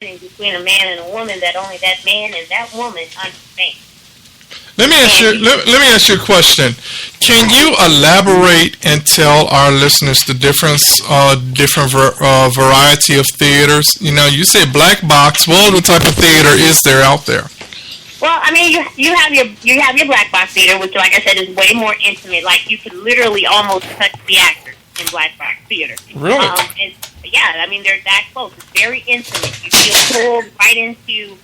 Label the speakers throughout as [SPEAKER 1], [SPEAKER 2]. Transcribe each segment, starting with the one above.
[SPEAKER 1] between a man and a woman that only that man and that woman understand.
[SPEAKER 2] Let me ask you a question. Can you elaborate and tell our listeners the difference, variety of theaters? You know, you say black box. What other type of theater is there out there?
[SPEAKER 1] Well, I mean, you have your black box theater, which, like I said, is way more intimate. Like you can literally almost touch the actors in black box theater.
[SPEAKER 2] Really?
[SPEAKER 1] Yeah, I mean they're that close. It's very intimate. You feel pulled right into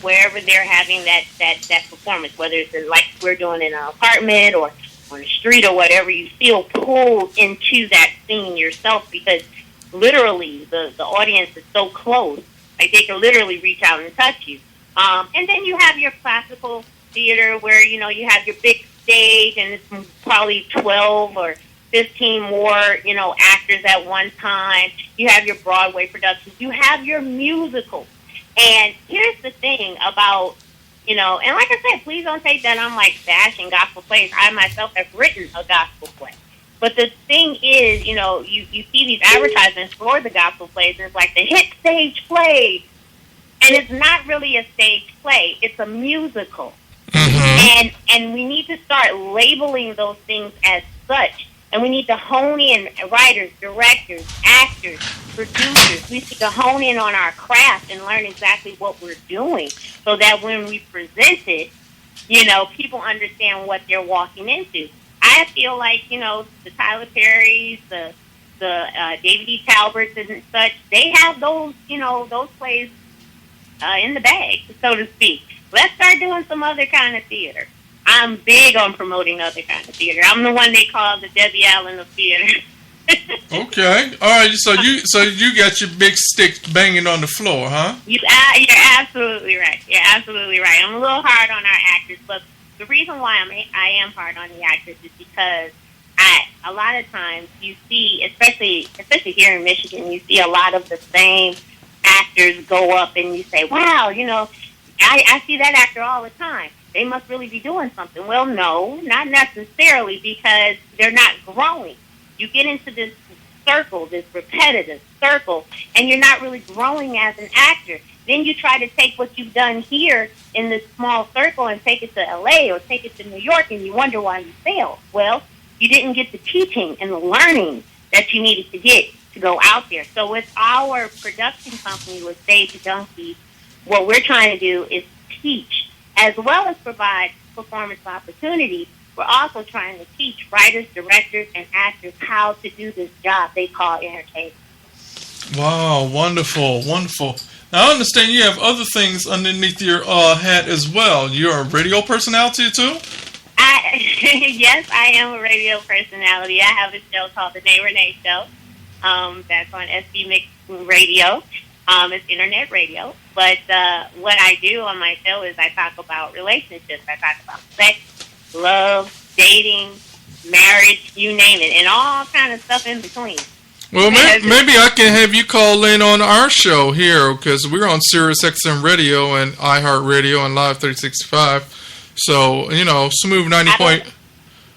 [SPEAKER 1] wherever they're having that performance, whether it's like we're doing in an apartment or on the street or whatever. You feel pulled into that scene yourself because literally the audience is so close, like they can literally reach out and touch you. And then you have your classical theater where you have your big stage and it's probably 12 or 15 more, actors at one time. You have your Broadway productions. You have your musicals. And here's the thing about, and like I said, please don't take that I'm like bashing gospel plays. I myself have written a gospel play. But the thing is, you see these advertisements for the gospel plays, and it's like the hit stage play. And it's not really a stage play. It's a musical. Mm-hmm. And we need to start labeling those things as such. And we need to hone in, writers, directors, actors, producers. We need to hone in on our craft and learn exactly what we're doing so that when we present it, people understand what they're walking into. I feel like, the Tyler Perrys, the David E. Talberts and such, they have those, those plays in the bag, so to speak. Let's start doing some other kind of theater. I'm big on promoting other kind of theater. I'm the one they call the Debbie Allen of theater.
[SPEAKER 2] Okay, all right. So you got your big stick banging on the floor, huh?
[SPEAKER 1] You're absolutely right. You're absolutely right. I'm a little hard on our actors, but the reason why I am hard on the actors is because a lot of times you see, especially here in Michigan, you see a lot of the same actors go up, and you say, "Wow, I see that actor all the time. They must really be doing something." Well, no, not necessarily, because they're not growing. You get into this circle, this repetitive circle, and you're not really growing as an actor. Then you try to take what you've done here in this small circle and take it to LA or take it to New York, and you wonder why you failed. Well, you didn't get the teaching and the learning that you needed to get to go out there. So with our production company, with Stage Donkey, what we're trying to do is teach as well as provide performance opportunities. We're also trying to teach writers, directors, and actors how to do this job they call entertainment.
[SPEAKER 2] Wow, wonderful, wonderful. Now, I understand you have other things underneath your hat as well. You're a radio personality, too?
[SPEAKER 1] Yes, I am a radio personality. I have a show called The Nay Renee Show. That's on SB Mix Radio. It's internet radio. But what I do on my show is I talk about relationships. I talk about sex, love, dating, marriage, you name it, and all kind of stuff in between.
[SPEAKER 2] Well, maybe I can have you call in on our show here, because we're on Sirius XM Radio and iHeartRadio and Live 365. So, Smooth 90 point.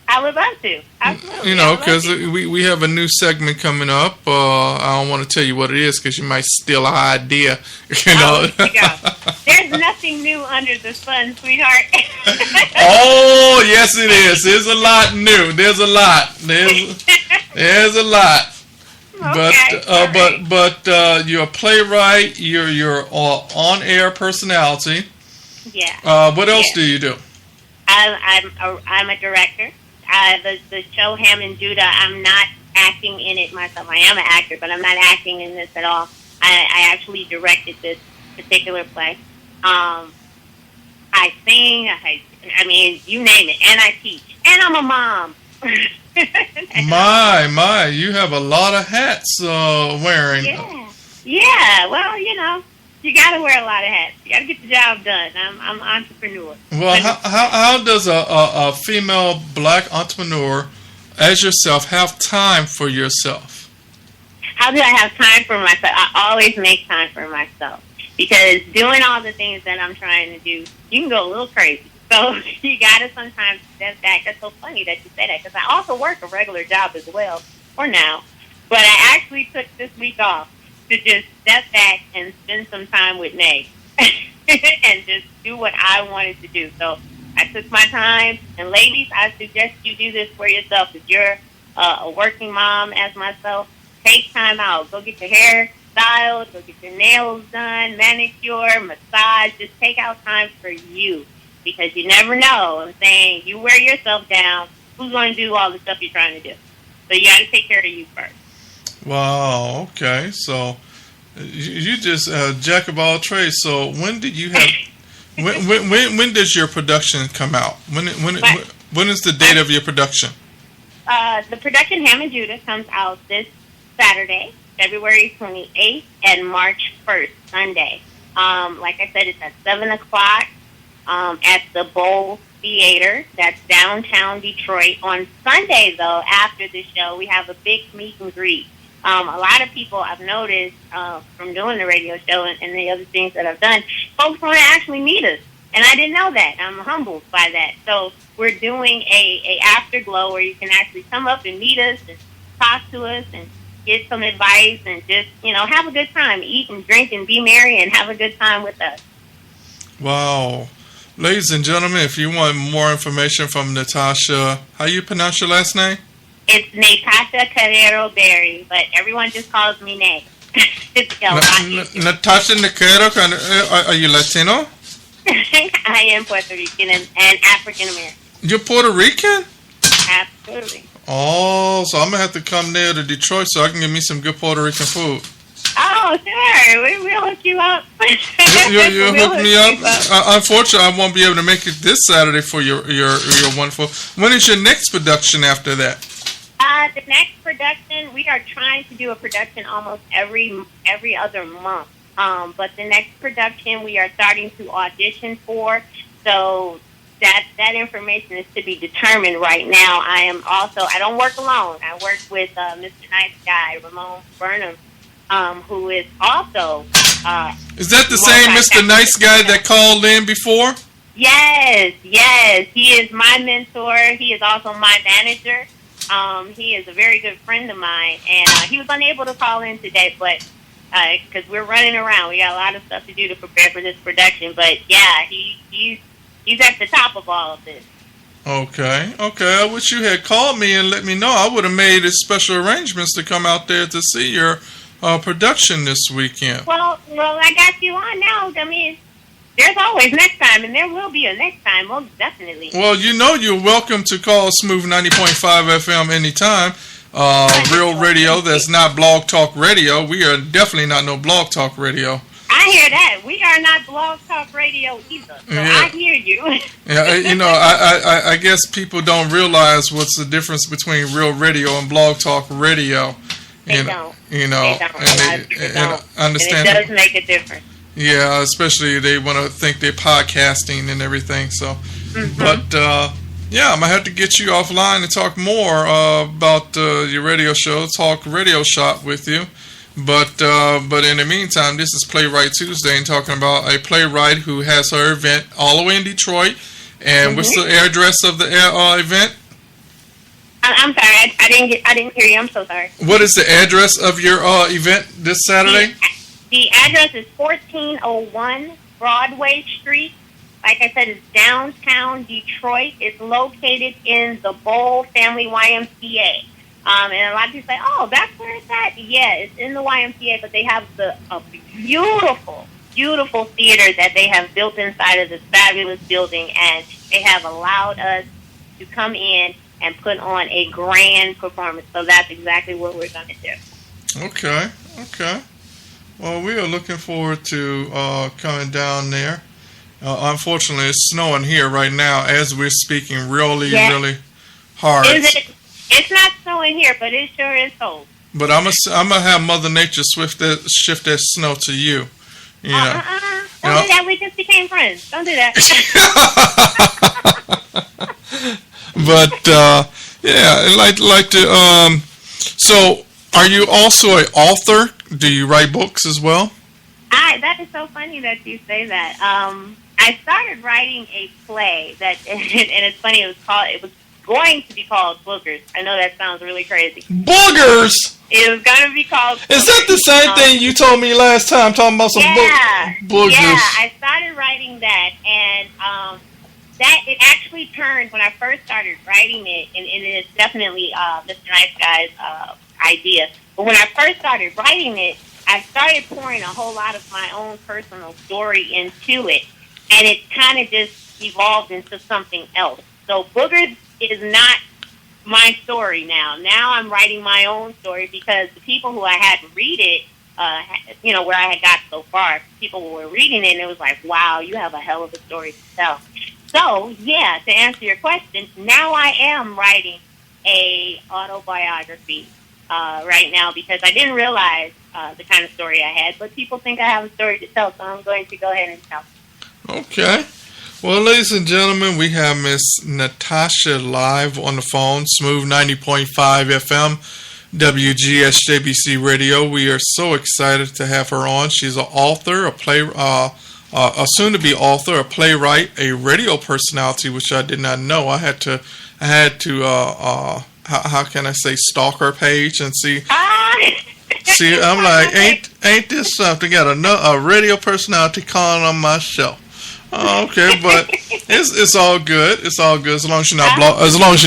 [SPEAKER 1] I would love to. Absolutely.
[SPEAKER 2] Because we have a new segment coming up. I don't want to tell you what it is because you might steal an idea.
[SPEAKER 1] There's nothing new under the sun, sweetheart.
[SPEAKER 2] Oh, yes, it is. There's a lot new. There's a lot. There's a lot.
[SPEAKER 1] Okay,
[SPEAKER 2] but you're a playwright. You're on-air personality.
[SPEAKER 1] Yeah.
[SPEAKER 2] What else do you do?
[SPEAKER 1] I'm a director. The show Ham and Judah, I'm not acting in it myself. I am an actor, but I'm not acting in this at all. I actually directed this particular play. I sing. I mean, you name it, and I teach, and I'm a mom.
[SPEAKER 2] My, you have a lot of hats wearing.
[SPEAKER 1] Yeah. Well, you got to wear a lot of hats. You got to get the job done. I'm an entrepreneur.
[SPEAKER 2] Well, how does a female black entrepreneur as yourself have time for yourself?
[SPEAKER 1] How do I have time for myself? I always make time for myself, because doing all the things that I'm trying to do, you can go a little crazy. So you got to sometimes step back. That's so funny that you say that, because I also work a regular job as well, for now. But I actually took this week off to just step back and spend some time with Nay and just do what I wanted to do. So I took my time. And ladies, I suggest you do this for yourself. If you're a working mom as myself, take time out. Go get your hair styled. Go get your nails done, manicure, massage. Just take out time for you, because you never know. I'm saying, you wear yourself down, who's going to do all the stuff you're trying to do? So you got to take care of you first.
[SPEAKER 2] Wow. Okay. So you just jack of all trades. So when did you have? when does your production come out? When is the date of your production?
[SPEAKER 1] The production Ham and Judah comes out this Saturday, February 28th, and March 1st, Sunday. Like I said, it's at 7 o'clock at the BOUT Theater. That's downtown Detroit. On Sunday, though, after the show, we have a big meet and greet. A lot of people I've noticed from doing the radio show and the other things that I've done, folks want to actually meet us. And I didn't know that. I'm humbled by that. So we're doing a afterglow where you can actually come up and meet us and talk to us and get some advice and just, have a good time. Eat and drink and be merry and have a good time with us.
[SPEAKER 2] Wow. Ladies and gentlemen, if you want more information from Natasha, how you pronounce your last name? It's
[SPEAKER 1] Natasha Carrero Berry, but everyone just calls me Nay.
[SPEAKER 2] Natasha Carrero, are you Latino?
[SPEAKER 1] I am Puerto Rican and African American.
[SPEAKER 2] You're Puerto Rican?
[SPEAKER 1] Absolutely.
[SPEAKER 2] Oh, so I'm going to have to come there to Detroit so I can get me some good Puerto Rican food.
[SPEAKER 1] Oh, sure. We'll hook you up.
[SPEAKER 2] You'll hook me up? Unfortunately, I won't be able to make it this Saturday for your wonderful... When is your next production after that?
[SPEAKER 1] The next production, we are trying to do a production almost every other month. But the next production we are starting to audition for, so that information is to be determined right now. I don't work alone. I work with Mr. Nice Guy, Ramon Burnham, who is also...
[SPEAKER 2] is that the same Mr. Nice Guy that called in before?
[SPEAKER 1] Yes. He is my mentor. He is also my manager. He is a very good friend of mine, and he was unable to call in today, but because we're running around, we got a lot of stuff to do to prepare for this production. But yeah, he's at the top of all of this. Okay.
[SPEAKER 2] I wish you had called me and let me know. I would have made special arrangements to come out there to see your production this weekend.
[SPEAKER 1] Well, I got you on now. I mean, there's always next time, and there will be a next time, most definitely.
[SPEAKER 2] Well, you're welcome to call Smooth 90.5 FM anytime. Real radio, that's not Blog Talk Radio. We are definitely not no Blog Talk Radio.
[SPEAKER 1] I hear that. We are not Blog Talk Radio either. So yeah. I hear you.
[SPEAKER 2] Yeah, I guess people don't realize what's the difference between real radio and Blog Talk Radio.
[SPEAKER 1] They don't.
[SPEAKER 2] They don't. Understand.
[SPEAKER 1] And it does make a difference.
[SPEAKER 2] Yeah, especially they want to think they're podcasting and everything. So, But yeah, I'm gonna have to get you offline and talk more about your radio show, talk radio shop with you. But in the meantime, this is Playwright Tuesday, and talking about a playwright who has her event all the way in Detroit. And what's the address of the event?
[SPEAKER 1] I'm sorry, I didn't hear you. I'm so sorry.
[SPEAKER 2] What is the address of your event this Saturday?
[SPEAKER 1] The address is 1401 Broadway Street. Like I said, it's downtown Detroit. It's located in the BOUT Family YMCA. And a lot of people say, oh, that's where it's at? Yeah, it's in the YMCA, but they have a beautiful, beautiful theater that they have built inside of this fabulous building, and they have allowed us to come in and put on a grand performance. So that's exactly what we're going to do.
[SPEAKER 2] Okay. Well, we are looking forward to coming down there. Unfortunately, it's snowing here right now as we're speaking really hard.
[SPEAKER 1] It's not snowing here, but it sure is cold.
[SPEAKER 2] But I'm gonna have Mother Nature shift that snow to you. You know.
[SPEAKER 1] Don't do that. We just became friends. Don't do that.
[SPEAKER 2] But yeah, I'd like to. So, are you also an author? Do you write books as well?
[SPEAKER 1] That is so funny that you say that. I started writing a play and it's funny. It was going to be called Boogers. I know that sounds really crazy.
[SPEAKER 2] Boogers?
[SPEAKER 1] It was going to be called Boogers.
[SPEAKER 2] Is that the same thing you told me last time, talking about some boogers?
[SPEAKER 1] Yeah, I started writing that, and that it actually turned when I first started writing it, and it is definitely Mr. Nice Guy's idea. But when I first started writing it, I started pouring a whole lot of my own personal story into it, and it kind of just evolved into something else. So Boogers is not my story now. Now I'm writing my own story because the people who I had to read it, where I had got so far, people were reading it and it was like, wow, you have a hell of a story to tell. So, yeah, to answer your question, now I am writing a autobiography right now because I didn't realize the kind of story I had, but people think I have a story to tell, so I'm going to go ahead and tell.
[SPEAKER 2] Okay. Well, ladies and gentlemen, we have Miss Natasha live on the phone, Smooth 90.5 FM, WGSJBC Radio. We are so excited to have her on. She's an author, a soon-to-be author, a playwright, a radio personality, which I did not know. I had to how can I say, stalk her page and see. See, I'm like, ain't this something? Got a radio personality calling on my show. Oh, okay, but it's all good. It's all good as long as you're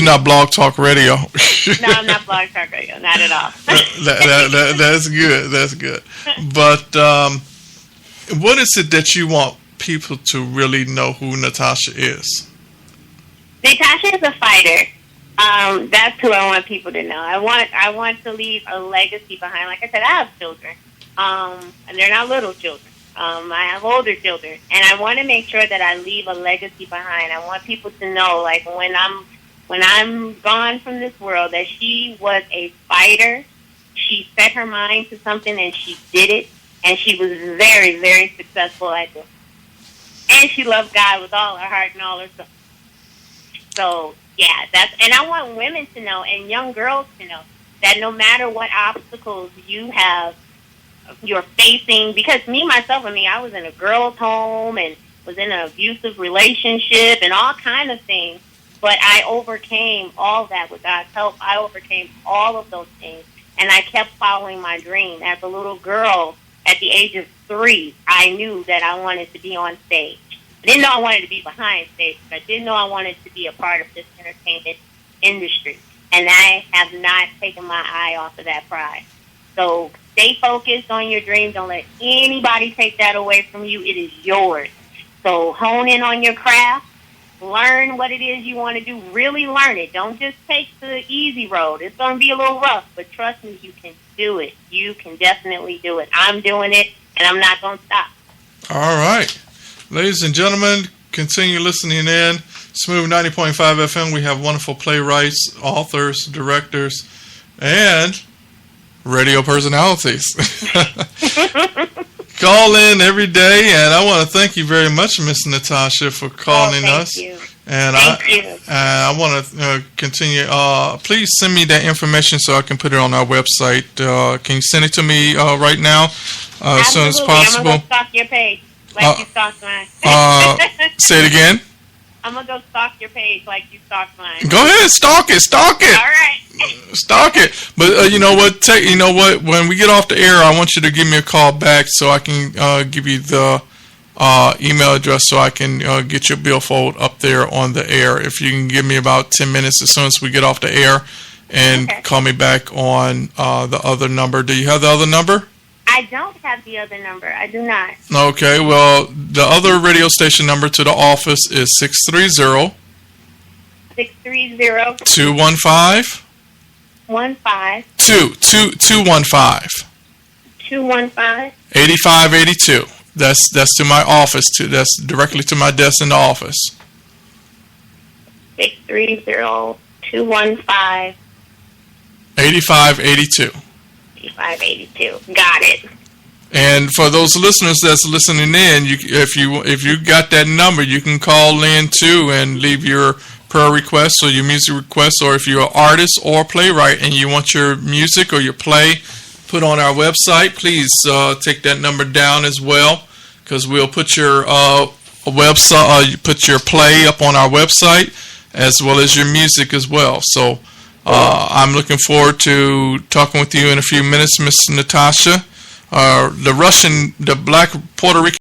[SPEAKER 2] not Blog Talk Radio.
[SPEAKER 1] No, I'm not Blog Talk Radio, not at all.
[SPEAKER 2] That's good. That's good. But what is it that you want people to really know who Natasha is?
[SPEAKER 1] Natasha is a fighter. That's who I want people to know. I want to leave a legacy behind. Like I said, I have children, and they're not little children. I have older children, and I want to make sure that I leave a legacy behind. I want people to know, like, when I'm gone from this world, that she was a fighter. She set her mind to something, and she did it, and she was very, very successful at it. And she loved God with all her heart and all her soul. So, yeah, and I want women to know, and young girls to know, that no matter what obstacles you're facing, because I was in a girl's home and was in an abusive relationship and all kind of things, but I overcame all that with God's help. I overcame all of those things, and I kept following my dream. As a little girl, at the age of 3, I knew that I wanted to be on stage. I didn't know I wanted to be behind stage, but I did know I wanted to be a part of this entertainment industry, and I have not taken my eye off of that pride. So stay focused on your dream. Don't let anybody take that away from you. It is yours. So hone in on your craft. Learn what it is you want to do. Really learn it. Don't just take the easy road. It's going to be a little rough, but trust me, you can do it. You can definitely do it. I'm doing it, and I'm not going to stop.
[SPEAKER 2] All right. Ladies and gentlemen, continue listening in. Smooth 90.5 FM. We have wonderful playwrights, authors, directors, and radio personalities. Call in every day, and I want to thank you very much, Miss Natasha, for calling us.
[SPEAKER 1] You.
[SPEAKER 2] And I want to continue. Please send me that information so I can put it on our website. Can you send it to me right now, as soon as possible?
[SPEAKER 1] I'm gonna go stalk your page like you stalked mine.
[SPEAKER 2] Say it again.
[SPEAKER 1] I'm gonna go stalk your page like you stalked mine.
[SPEAKER 2] Go ahead, stalk it. All
[SPEAKER 1] right.
[SPEAKER 2] Stalk it. But you know what? When we get off the air, I want you to give me a call back so I can give you the email address so I can get your billfold up there on the air. If you can give me about 10 minutes as soon as we get off the air, and call me back on the other number. Do you have the other number?
[SPEAKER 1] I don't have the other number. I do not.
[SPEAKER 2] Okay. Well, the other radio station number to the office is 630
[SPEAKER 1] 630
[SPEAKER 2] 215
[SPEAKER 1] 215
[SPEAKER 2] 8582. That's to my office too. That's directly to my desk in the office.
[SPEAKER 1] 630 215
[SPEAKER 2] 8582.
[SPEAKER 1] 8582. Got it.
[SPEAKER 2] And for those listeners that's listening in, if you got that number, you can call in too and leave your prayer requests or your music requests, or if you're an artist or playwright and you want your music or your play put on our website, please take that number down as well, because we'll put your website, put your play up on our website, as well as your music as well. So I'm looking forward to talking with you in a few minutes, Miss Natasha. The Black Puerto Rican